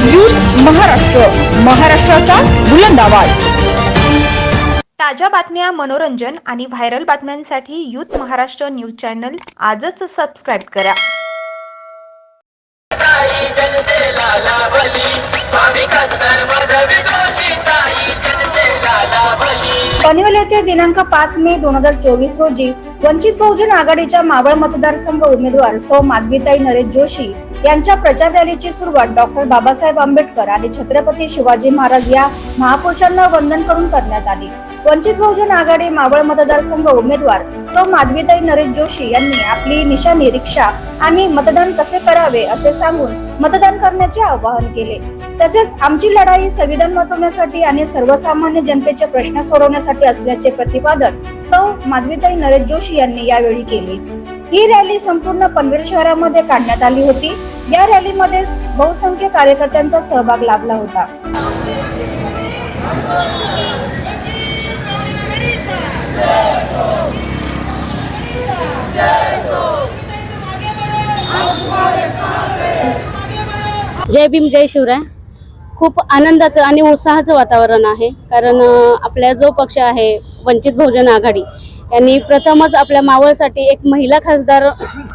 Youth Maharashtra, महाराष्ट्राचा बुलंद आवाज। ताज्या बातम्या, मनोरंजन आणि व्हायरल बातम्यांसाठी यूथ महाराष्ट्र न्यूज चॅनल आजच सबस्क्राइब करा। पनवेल येथे दिनांक 5 मे 2024 रोजी वंचित बहुजन आघाडीच्या मावळ मतदारसंघ उमेदवार सौ माधवीताई नरेश जोशी यांच्या प्रचार रॅलीची सुरुवात डॉक्टर बाबासाहेब आंबेडकर आणि छत्रपती शिवाजी महाराज या महापुरुषांना वंदन करून करण्यात आली। वंचित बहुजन आघाडी मावळ मतदारसंघ उमेदवार सौ माधवीताई नरेश जोशी यांनी आपली निशाणी रिक्षा आणि मतदान कसे करावे असे सांगून मतदान करण्याचे आवाहन केले। तसेच आमची लढाई संविधान वाचवण्यासाठी आणि सर्वसामान्य जनतेचे प्रश्न सोडवण्यासाठी असल्याचे प्रतिपादन सौ माधवीताई नरेश जोशी यांनी यावेळी केले। ही रॅली संपूर्ण पनवेल शहरामध्ये काढण्यात आली होती। या रॅलीमध्ये बहुसंख्य कार्यकर्त्यांचा सहभाग लाभला होता। जय भीम, जय शिवराय। खूप आनंदाचं आणि उत्साहाचं वातावरण आहे, कारण आपला जो पक्ष आहे वंचित बहुजन आघाडी यांनी प्रथमच आपल्या मावळसाठी एक महिला खासदार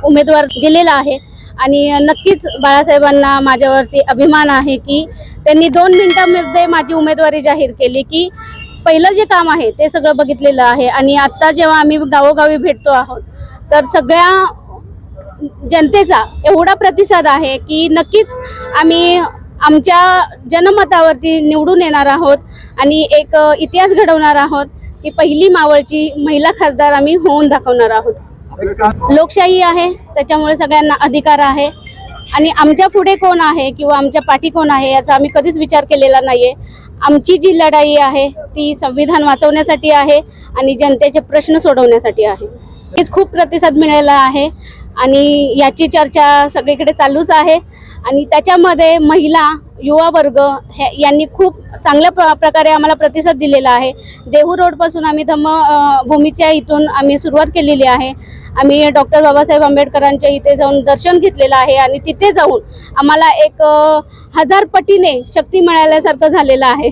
उमेदवार दिलेला आहे आणि नक्कीच बाळासाहेबांना माझ्यावरती अभिमान आहे की त्यांनी 2 मिनिटांमध्ये माझी उमेदवारी जाहीर केली, की पहिलं जे काम आहे ते सगळं बघितलेलं आहे। आणि आता जेव्हा आम्ही गावोगावी भेटतो आहोत तर सगळ्या जनतेचा एवढा प्रतिसाद आहे की नक्कीच आम्ही आमच्या जनमतावरती निवडून येणार आहोत आणि एक इतिहास घडवणार आहोत की पहिली मावळची महिला खासदार आम्ही होऊन दाखवणार आहोत। लोकशाही आहे, त्याच्यामुळे सगळ्यांना अधिकार आहे आणि आमच्या पुढे कोण आहे किंवा आमच्या पाठी कोण आहे याचा आम्ही कधीच विचार केलेला नाहीये। आमची जी लढाई आहे ती संविधान वाचवण्यासाठी आहे आणि जनतेचे प्रश्न सोडवण्यासाठी आहे। हेच खूप प्रतिसाद मिळाला आहे आणि याची चर्चा सगळीकडे चालूच आहे आणि त्याच्यामध्ये महिला, युवा वर्ग यांनी खूप चांगल्या प्रकारे आम्हाला प्रतिसाद दिलेला आहे। देहू रोड पासून आम्ही धम्मभूमीच्या इथून आम्ही सुरुवात केलेली आहे। आम्ही डॉक्टर बाबासाहेब आंबेडकरांच्या इथे जाऊन दर्शन घेतलेलं आहे आणि तिथे जाऊन आम्हाला एक 1000 पटीने शक्ती मिळाल्यासारखं झालेलं आहे।